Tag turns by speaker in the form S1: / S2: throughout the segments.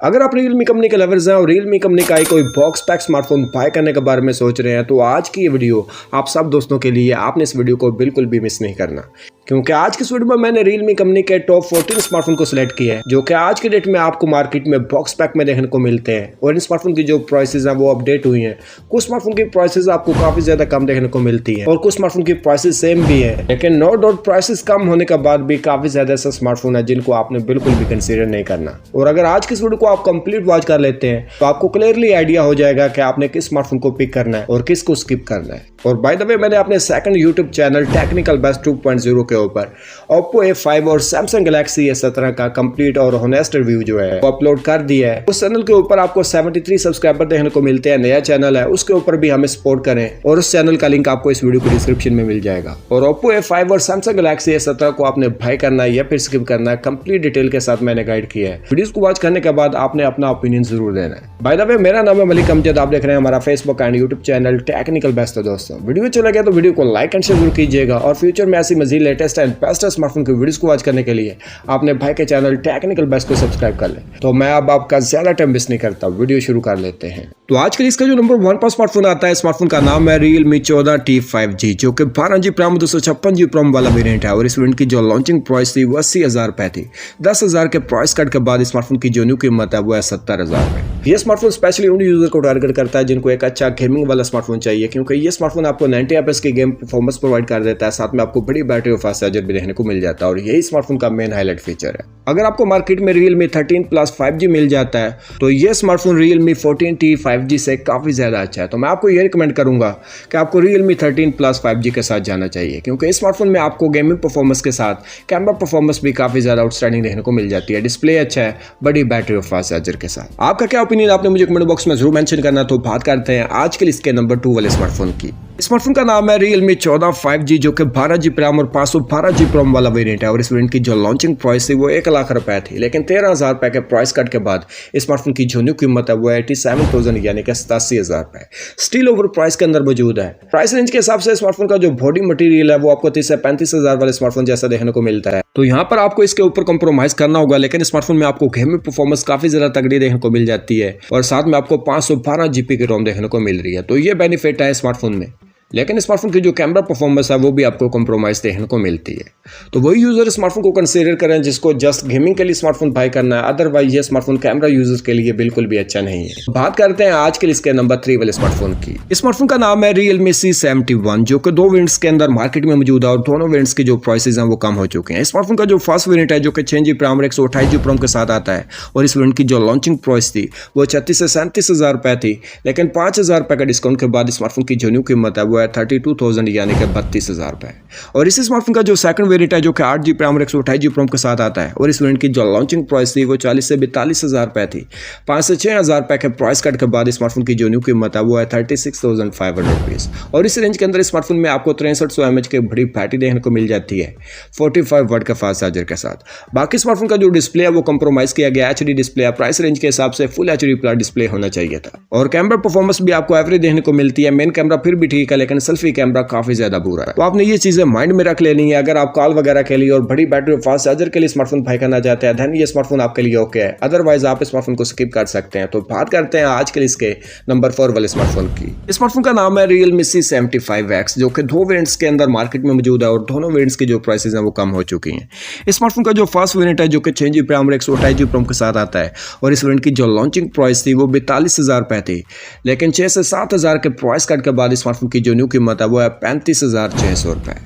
S1: अगर आप Realme company के लवर्स हैं और Realme कंपनी का कोई बॉक्स पैक स्मार्टफोन बाय करने के बारे में सोच रहे हैं तो आज की ये वीडियो आप सब दोस्तों के लिए। आपने इस वीडियो को बिल्कुल भी मिस नहीं करना, क्योंकि आज की इस वीडियो में मैंने Realme कंपनी के टॉप 14 स्मार्टफोन को सिलेक्ट किया है जो कि आज के डेट में आपको मार्केट में बॉक्स पैक में देखने को मिलते हैं। और इन स्मार्टफोन की जो प्राइसेस हैं वो अपडेट हुई हैं। कुछ स्मार्टफोन की प्राइसेस आपको काफी ज्यादा कम देखने को मिलती है और कुछ स्मार्टफोन की प्राइसेस सेम भी है, लेकिन नो डाउट प्राइसेस कम होने के बाद भी काफी ज्यादा ऐसा स्मार्टफोन है जिनको आपने बिल्कुल भी कंसीडर नहीं करना। और अगर आज की इस वीडियो को आप कंप्लीट वॉच कर लेते हैं तो आपको क्लियरली आइडिया हो जाएगा कि आपने किस स्मार्टफोन को पिक करना है और किस को स्किप करना है। और बाय द वे मैंने अपने second YouTube channel technical best 2.0 के ऊपर Oppo A5 और Samsung Galaxy S17 का कंप्लीट और होनेस्ट रिव्यू जो है वो अपलोड कर दिया है। उस चैनल के ऊपर आपको 73 सब्सक्राइबर देखने को मिलते हैं। नया चैनल है, उसके ऊपर भी हमें सपोर्ट करें और उस चैनल का लिंक आपको इस वीडियो के डिस्क्रिप्शन में मिल जाएगा। और Oppo A5 और Samsung Galaxy S17 को आपने बाय करना है या फिर स्किप करना है, कंप्लीट डिटेल के साथ मैंने गाइड किया है। वीडियोस को वॉच करने के बाद आपने अपना ओपिनियन जरूर देना है। बाय द वे मेरा नाम है मलिक अमजद, आप देख रहे हैं हमारा Facebook and YouTube channel technical best. दोस्तों वीडियो अच्छा लगे तो वीडियो को लाइक एंड शेयर जरूर कीजिएगा और फ्यूचर में ऐसी मजीद लेटेस्ट एंड बेस्ट स्मार्टफोन की वीडियोस को वॉच करने के लिए आपने भाई के चैनल टेक्निकल बेस्ट को सब्सक्राइब कर ले। तो मैं अब आपका ज्यादा टाइम वेस्ट नहीं करता, वीडियो शुरू कर लेते हैं। तो आज के लिए इसका जो नंबर 1 पर स्मार्टफोन आता है, स्मार्टफोन का नाम है Realme 14T 5G जो कि 12GB RAM 256GB ROM वाला वेरिएंट है। और इस वेरिएंट की जो लॉन्चिंग प्राइस थी वो 80,000 रुपए थी। 10,000 के प्राइस कट के बाद स्मार्टफोन की जो न्यू कीमत है वो है 70,000 रुपए। ये स्मार्टफोन स्पेशली उन यूजर को टारगेट करता है जिनको एक अच्छा गेमिंग वाला स्मार्टफोन चाहिए, क्योंकि ये स्मार्टफोन आपको 90 FPS की गेम परफॉर्मेंस प्रोवाइड कर देता है, साथ में आपको बड़ी बैटरी और फास्ट चार्जर भी देखने को मिल जाता है। और यही स्मार्टफोन का मेन हाईलाइट फीचर है। अगर आपको मार्केट में Realme 13 Plus 5G मिल जाता है तो ये स्मार्टफोन Realme 14T 5G से काफी ज्यादा अच्छा है। तो मैं आपको ये रिकमेंड करूंगा कि आपको Realme 13 Plus 5G के साथ जाना चाहिए, क्योंकि इस स्मार्टफोन में आपको गेमिंग परफॉर्मेंस के साथ कैमरा परफॉर्मेंस भी काफी ज्यादा आउटस्टैंडिंग देखने को मिल जाती है। डिस्प्ले अच्छा है, बड़ी बैटरी और फास्ट चार्जर के साथ। आपका क्या ओपिनियन आपने मुझे कमेंट बॉक्स में जरूर मेंशन करना। तो बात करते हैं आज के लिस्ट के नंबर 2 वाले स्मार्टफोन की। स्मार्टफोन का नाम है Realme 14 5G जो कि 12GB RAM और 512GB ROM वाला वेरिएंट है। और इस वेरिएंट की जो लॉन्चिंग प्राइस थी वो 1 लाख रुपए थी, लेकिन 13,000 रुपए के प्राइस कट के बाद इस स्मार्टफोन की जो न्यू कीमत है वो 87,000 यानी कि 87,000 रुपए स्टिल ओवर प्राइस के अंदर मौजूद है। प्राइस रेंज के हिसाब से स्मार्टफोन का जो बॉडी मटेरियल है वो आपको 30 से 35,000 वाले स्मार्टफोन जैसा देखने को मिलता है। तो यहाँ पर आपको इसके ऊपर कॉम्प्रोमाइज करना होगा, लेकिन स्मार्टफोन में आपको गेमिंग परफॉर्मेंस काफी ज्यादा तगड़ी देखने को मिल जाती है और साथ में आपको 512GB की रोम देखने को मिल रही है। तो ये बेनिफिट है स्मार्टफोन में, लेकिन स्मार्टफोन की जो कैमरा परफॉर्मेंस है वो भी आपको कॉम्प्रोमाइज देखने को मिलती है। तो वही यूजर स्मार्टफोन को कंसीडर करें जिसको जस्ट गेमिंग के लिए स्मार्टफोन बाय करना है, अदरवाइज ये स्मार्टफोन कैमरा यूजर्स के लिए बिल्कुल भी अच्छा नहीं है। बात करते हैं आज के लिए इसके नंबर 3 वाले स्मार्टफोन की। स्मार्टफोन का नाम है Realme C71 जो कि 2 वेरिएंट्स के अंदर मार्केट में मौजूद है और दोनों वेरिएंट्स की जो प्राइसेस हैं वो कम हो चुके हैं। स्मार्टफोन का जो फर्स्ट वेरिएंट है जो कि 6GB RAM और 128GB ROM के साथ आता है और इस वेरिएंट की जो लॉन्चिंग प्राइस थी वो 36 से 37,000 रुपए थी, लेकिन 5,000 रुपए का डिस्काउंट के बाद स्मार्टफोन की जो न्यू कीमत है वो है 32,000 यानी कि 32,000 रुपए। और इस स्मार्टफोन का जो सेकंड वेरिएंट है जो कि 8GB RAM और 128GB ROM के साथ आता है और इस वेरिएंट की जो लॉन्चिंग प्राइस थी वो 40 से 42,000 रुपए थी। 5 से 6,000 रुपए के प्राइस कट के बाद स्मार्टफोन की जो न्यू कीमत है वो है 36,500 रुपीज। और इस रेंज के अंदर स्मार्टफोन में आपको 6300 mAh की बड़ी बैटरी देखने को मिल जाती है 45 वाट का फास्ट चार्जर के साथ। बाकी स्मार्टफोन का जो डिस्प्ले है वो कॉम्प्रोमाइज किया गया HD डिस्प्ले है। प्राइस रेंज के हिसाब से फुल HD प्लस डिस्प्ले होना चाहिए था। और कैमरा परफॉर्मेंस भी आपको एवरेज देखने को मिलती है। मेन कैमरा फिर भी ठीक है, लेकिन सेल्फी कैमरा काफी ज्यादा बुरा है। तो आपने ये चीजें माइंड में रख लेनी है। अगर आप कॉल वगैरह के लिए और बड़ी बैटरी और फास्ट चार्जर के लिए स्मार्टफोन बाय करना चाहते हैं देन ये स्मार्टफोन आपके लिए ओके है, अदरवाइज आप स्मार्टफोन को स्किप कर सकते हैं। तो बात करते हैं आज के लिए इसके नंबर 4 वाले स्मार्टफोन की। स्मार्टफोन का नाम है Realme C75X जो कि 2 वेरिएंट्स के अंदर मार्केट में मौजूद है और दोनों वेरिएंट्स की जो प्राइसेस हैं वो कम हो चुकी हैं। स्मार्टफोन का जो फर्स्ट वेरिएंट है जो कि 6GB RAM और 128GB ROM के साथ आता है और इस वेरिएंट की जो लॉन्चिंग प्राइस थी वो 42,000 रुपए थी, लेकिन 6 से 7,000 के प्राइस कट के बाद स्मार्टफोन की जो न्यू कीमत है वो है 35,600 रुपए।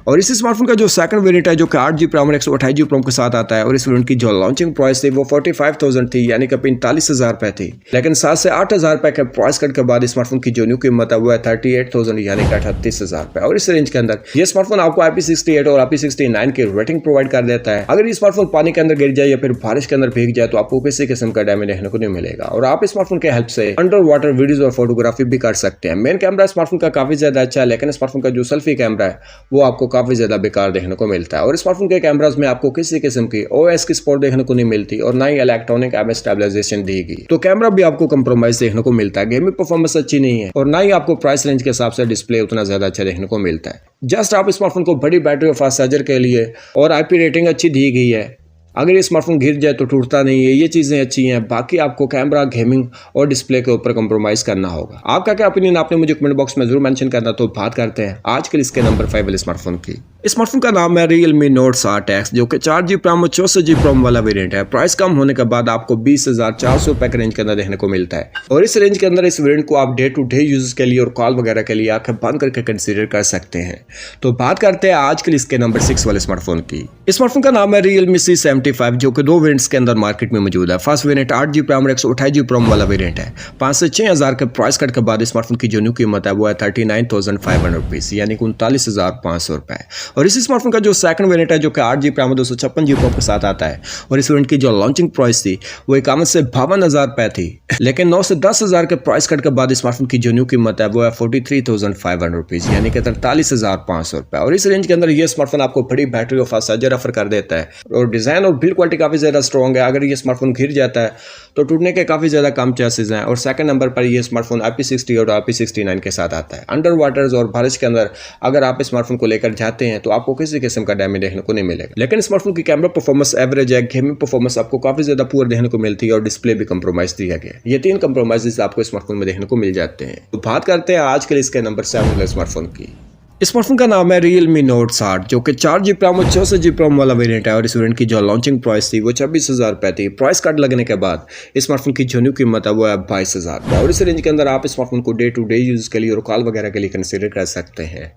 S1: और इस स्मार्टफोन का जो सेकंड वेरिएंट है जो कि 8GB RAM और 128GB ROM के साथ आता है और इस वेरिएंट की जो लॉन्चिंग प्राइस थी वो 45,000 थी यानी कि 45,000 रुपए थी, लेकिन 7 से 8,000 रुपए के प्राइस कट के बाद स्मार्टफोन की जो न्यू कीमत है वो है 38,000 यानी कि 38,000 रुपए। और इस रेंज के अंदर ये स्मार्टफोन आपको IP68 और IP69 की रेटिंग प्रोवाइड कर देता है। अगर ये स्मार्टफोन पानी के अंदर गिर जाए या फिर बारिश के अंदर भीग जाए तो आपको किसी किस्म का डैमेज देखने को नहीं मिलेगा। और आप स्मार्टफोन के हेल्प से अंडर वाटर वीडियोज और फोटोग्राफी भी कर सकते हैं। मेन कैमरा स्मार्टफोन का काफी ज्यादा अच्छा है, लेकिन स्मार्टफोन का जो सेल्फी कैमरा है वो आपको काफी ज्यादा बेकार देखने को मिलता है। और स्मार्टफोन के कैमरास में आपको किसी किस्म की OS की सपोर्ट देखने को नहीं मिलती और ना ही इलेक्ट्रॉनिक इमेज स्टेबलाइजेशन दी गई। तो कैमरा भी आपको कंप्रोमाइज देखने को मिलता है। गेमिंग परफॉर्मेंस अच्छी नहीं है और ना ही आपको प्राइस रेंज के हिसाब से डिस्प्ले उतना ज्यादा अच्छा देखने को मिलता है। जस्ट आप स्मार्टफोन को बड़ी बैटरी और फास्ट चार्जर के लिए और IP रेटिंग अच्छी दी गई है अगर ये स्मार्टफोन गिर जाए तो टूटता नहीं है, ये चीज़ें अच्छी हैं। बाकी आपको कैमरा, गेमिंग और डिस्प्ले के ऊपर कंप्रोमाइज़ करना होगा। आपका क्या ओपिनियन आपने मुझे कमेंट बॉक्स में जरूर मेंशन करना। तो बात करते हैं आज के इसके नंबर 5 वाले स्मार्टफोन की। इस स्मार्टफोन का नाम है Realme Note 60X, जो कि 4GB रैम और 64GB रोम वाला वेरिएंट है। प्राइस कम होने के बाद आपको 20,400 रुपए के रेंज के अंदर देखने को मिलता है और इस रेंज के अंदर इस वेरिएंट को आप डे टू डे यूज के लिए और कॉल वगैरह के लिए आंखें बंद करके कंसीडर कर सकते हैं। तो बात करते हैं आज के इसके नंबर 6 वाले स्मार्टफोन की। इस स्मार्टफोन का नाम है Realme C75, जो कि 2 वेरिएंट्स के अंदर मार्केट में मौजूद है। फर्स्ट वेरिएंट 8GB रैम और 128GB रोम वाला वेरिएंट है। 5 से 6 हज़ार के प्राइस कट के बाद स्मार्टफोन की जो न्यू कीमत है वो है 39,500 रुपीज़, यानी कि 39,500 रुपए। और इस स्मार्टफोन का जो सेकंड वेरिएंट है जो कि 8GB रैम और 256GB रोम के साथ आता है और इस वेरिएंट की जो लॉन्चिंग प्राइस थी वो 51 से 52,000 रुपए थी, लेकिन 9 से 10,000 के प्राइस कट के बाद स्मार्टफोन की जो न्यू कीमत है वो है 43,500 रुपीज़, यानी कि 43,500 रुपए। और इस रेंज के अंदर ये स्मार्टफोन आपको बड़ी बैटरी और फास्ट चार्जर ऑफर कर देता है और डिजाइन और बिल्ड क्वालिटी काफी ज्यादा स्ट्रॉन्ग है। अगर ये स्मार्टफोन गिर जाता है तो टूटने के काफी ज्यादा कम चांसेस हैं। और सेकंड नंबर पर ये स्मार्टफोन IP60 और IP69 के साथ आता है। अंडर वाटर्स और बारिश के अंदर अगर आप स्मार्टफोन को लेकर जाते हैं तो आपको किसी किस्म का डैमेज देखने को नहीं मिलेगा। लेकिन स्मार्टफोन की कैमरा परफॉर्मेंस एवरेज है, गेमिंग परफॉर्मेंस आपको काफी ज्यादा पुअर देखने को मिलती है और डिस्प्ले भी कंप्रोमाइज दिया गया है। ये 3 कंप्रोमाइजेस आपको स्मार्टफोन में देखने को मिल जाते हैं। तो बात करते हैं आज के लिए इसके नंबर 7 वाले स्मार्टफोन की। इस स्मार्टफोन का नाम है Realme Note 60, जो कि 4GB रैम और 64GB रोम वाला वेरिएंट है और इस वेरिएंट की जो लॉन्चिंग प्राइस थी वो 26,000 रुपए थी। प्राइस कट लगने के बाद इस स्मार्टफोन की जो न्यू कीमत है वो है 22,000 रुपए। और इस रेंज के अंदर आप स्मार्टफोन को डे टू डे यूज के लिए और कॉल वगैरह के लिए कंसीडर कर सकते हैं।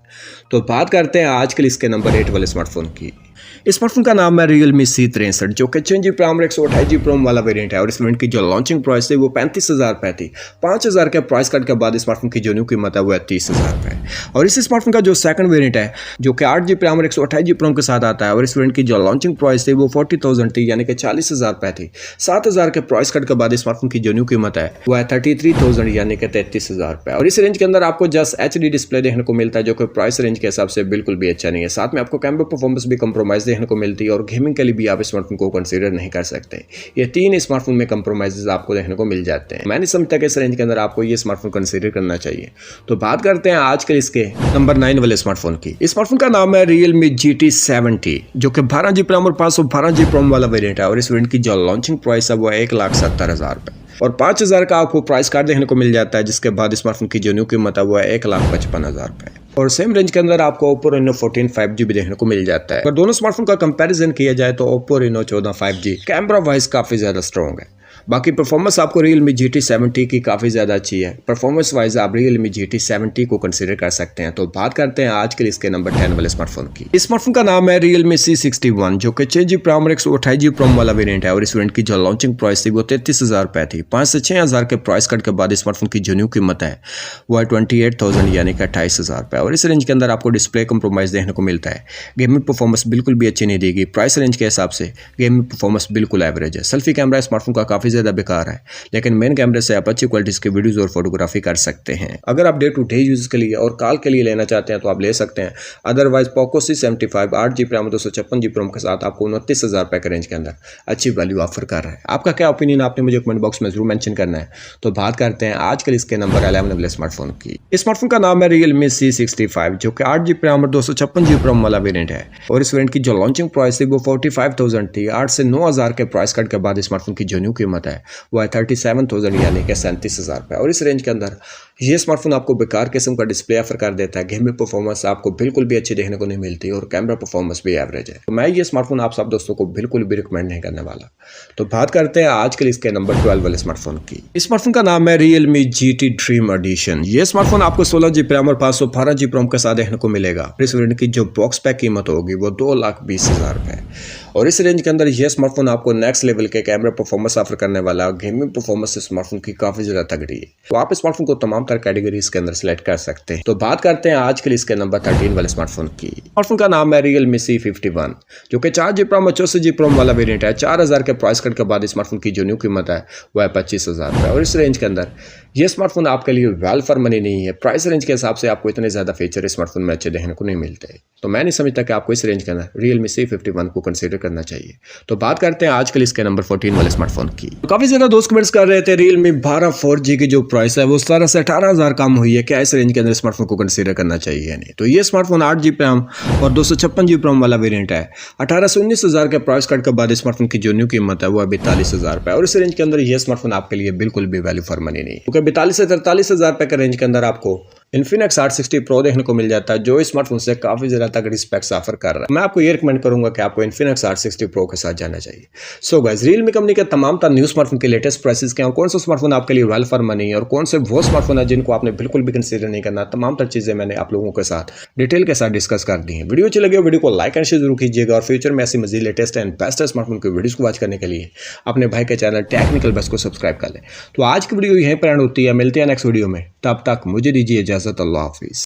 S1: तो बात करते हैं आज के लिए इसके नंबर 8 वाले स्मार्टफोन की। इस स्मार्टफोन का नाम है Realme C63, जो कि 6GB रैम और 128GB रोम वाला वेरिएंट है और इस वेरिएंट की जो लॉन्चिंग प्राइस थी वो 35,000 रुपए थी। 5,000 के प्राइस कट के बाद स्मार्टफोन की जो न्यू कीमत है वो है 30,000 रुपए। और इस स्मार्टफोन का जो सेकंड वेरिएंट है जो कि 8GB रैम और 128GB रोम के साथ आता है और इस वेरिएंट की जो लॉन्चिंग प्राइस थी वो 40,000 थी, यानी कि 40,000 रुपए थी। 7,000 के प्राइस कट के बाद स्मार्टफोन की जो न्यू कीमत है वो है 33,000, यानी कि 33,000 रुपए। और इस रेंज के अंदर आपको जस्ट HD डिस्प्ले देखने को मिलता है जो कि प्राइस रेंज के हिसाब से बिल्कुल भी अच्छा नहीं है। साथ में आपको कैमरा परफॉर्मेंस भी कंप्रोमाइज देखने को मिलती है और गेमिंग के लिए भी आप स्मार्टफोन को कंसीडर नहीं कर सकते। ये 3 स्मार्टफोन में कंप्रोमाइजेस आपको देखने को मिल जाते हैं। मैं नहीं समझता कि इस रेंज के अंदर आपको ये स्मार्टफोन कंसीडर करना चाहिए। तो बात करते हैं आज के इसके नंबर 9 वाले स्मार्टफोन की। इस स्मार्टफोन का नाम है Realme GT 70, जो कि 12GB रैम और 512GB रोम वाला वेरिएंट है और इस वेरिएंट की जो लॉन्चिंग प्राइस है वो 1,70,000 रुपए और 5,000 का आपको प्राइस कार्ड देखने को मिल जाता है, जिसके बाद स्मार्टफोन की जो न्यू कीमत है वो है 1,55,000 रुपए। और सेम रेंज के अंदर आपको Oppo Reno 14 5G भी देखने को मिल जाता है। अगर दोनों स्मार्टफोन का कंपैरिजन किया जाए तो Oppo Reno 14 5G camera wise काफी ज्यादा स्ट्रॉन्ग है। बाकी परफॉर्मेंस आपको Realme GT 70 की काफ़ी ज़्यादा अच्छी है। परफॉर्मेंस वाइज आप Realme GT 70 को कंसीडर कर सकते हैं। तो बात करते हैं आज के लिए इसके नंबर 10 वाले स्मार्टफोन की। इस स्मार्टफोन का नाम है Realme C61, जो कि 6GB रैम और 128GB रोम वाला वेरिएंट है और इस वेरिएंट की जो लॉन्चिंग प्राइस थी वो 33,000 रुपए थी। 5 से 6,000 के प्राइस कट के बाद स्मार्टफोन की जो न्यू कीमत है वो है 28,000, यानी कि 28,000 रुपए। और इस रेंज के अंदर आपको डिस्प्ले कंप्रोमाइज देखने को मिलता है। गेमिंग परफॉर्मेंस बिल्कुल भी अच्छी नहीं देगी। प्राइस रेंज के हिसाब से गेमिंग परफॉर्मेंस बिल्कुल एवरेज है। सेल्फी कैमरा स्मार्टफोन का काफ़ी ज़्यादा बेकार है, लेकिन मेन कैमरे से आप अच्छी क्वालिटी के वीडियोस और फोटोग्राफी कर सकते हैं। अगर आप डे टू डे यूज के लिए और कॉल के लिए लेना चाहते हैं तो आप ले सकते हैं। Otherwise Poco C75 8GB RAM 256GB रोम के साथ आपको 29,000 रुपए के रेंज के अंदर अच्छी वैल्यू ऑफर कर रहा है। आपका क्या ओपिनियन आपने मुझे कमेंट बॉक्स में जरूर मेंशन करना है। तो बात करते हैं आज के इसके नंबर 11 वाले स्मार्टफोन की। इस स्मार्टफोन का नाम है Realme C65, जो कि 8GB रैम और 256GB रोम वाला वेरिएंट है और इस वेरिएंट की जो लॉन्चिंग प्राइस थी वो 45,000 थी। 8 से 9,000 के प्राइस कट के बाद स्मार्टफोन की जो न्यू कीमत है वो है 37,000, यानी कि 37,000 रुपए। और इस रेंज के अंदर ये स्मार्टफोन आपको बेकार किस्म का डिस्प्ले ऑफर कर देता है। गेमिंग परफॉर्मेंस आपको बिल्कुल भी अच्छी देखने को नहीं मिलती और कैमरा परफॉर्मेंस भी एवरेज है। तो मैं ये स्मार्टफोन आप सब दोस्तों को बिल्कुल भी रिकमेंड नहीं करने वाला। तो बात करते हैं आज के लिए इसके नंबर 12 वाले स्मार्टफोन की। इस स्मार्टफोन का नाम है Realme GT Dream Edition। ये स्मार्टफोन आपको 16GB रैम और 512GB रोम के साथ देखने को मिलेगा। इस वेरिएंट की जो बॉक्स पैक कीमत होगी वो 2,20,000 रुपए। और इस रेंज के अंदर यह स्मार्टफोन आपको नेक्स्ट लेवल के कैमरा परफॉर्मेंस ऑफर करने वाला गेमिंग परफॉर्मेंस स्मार्टफोन की काफी ज्यादा तगड़ी है। तो आप स्मार्टफोन को तमाम तरह कैटेगरीज के अंदर सिलेक्ट कर सकते हैं। तो बात करते हैं आज के लिए इसके नंबर 13 वाले स्मार्टफोन की। स्मार्टफोन का नाम है Realme C51, जो कि 4GB रैम और 64GB रोम वाला वेरिएंट है। 4,000 के प्राइस कट के बाद स्मार्टफोन की जो न्यू कीमत है वो है 25,000 रुपए। और इस रेंज के अंदर ये स्मार्टफोन आपके लिए वेल फॉर मनी नहीं है। प्राइस रेंज के हिसाब से आपको इतने ज़्यादा फीचर स्मार्टफोन में अच्छे देखने को नहीं मिलते, तो मैं नहीं समझता कि आपको इस रेंज के अंदर Realme C51 को कंसीडर करना चाहिए। तो बात करते हैं आज के इसके नंबर 14 वाले स्मार्टफोन की। तो काफ़ी ज़्यादा दोस्त कमेंट्स कर रहे थे Realme 12 4G की जो प्राइस है वो 17 से 18,000 कम हुई है, क्या इस रेंज के अंदर स्मार्टफोन को कंसीडर करना चाहिए या नहीं। तो ये स्मार्टफोन 8GB रैम और 256GB रैम वाला वेरियंट है। 18 से 19,000 के प्राइस कट के बाद स्मार्टफोन की जो न्यू कीमत है वो है 42,000 रुपये, और इस रेंज के अंदर ये स्मार्टफोन आपके लिए बिल्कुल भी वैल्यू फॉर मनी नहीं, क्योंकि 42 से 43,000 रुपये के रेंज के अंदर आपको Infinix Hot 60 Pro देखने को मिल जाता है, जो इस स्मार्टफोन से काफ़ी ज़्यादा तगड़ी स्पेक्स ऑफर कर रहा है। मैं आपको ये रिकमेंड करूंगा कि आपको Infinix Hot 60 Pro के साथ जाना चाहिए। सो गाइस, Realme कंपनी के तमाम न्यू स्मार्टफोन के लेटेस्ट प्राइसेस क्या हैं, कौन सा स्मार्टफोन आपके लिए वेल फॉर मनी है और कौन से वो स्मार्टफोन है जिनको आपने बिल्कुल भी कंसीडर नहीं करना, तमाम चीज़ें मैंने आप लोगों के साथ डिटेल के साथ डिस्कस कर दी हैं। वीडियो अच्छी लगी वीडियो को लाइक एंड शेयर जरूर कीजिएगा, और फ्यूचर में ऐसी मजीद लेटेस्ट एंड बेस्ट स्मार्टफोन की वीडियोस को वॉच करने के लिए अपने भाई के चैनल टेक्निकल बस को सब्सक्राइब कर लें। तो आज की वीडियो यहीं पर एंड होती है, मिलते हैं नेक्स्ट वीडियो में, तब तक मुझे दीजिए इजाजत। अल्लाह हाफिज़।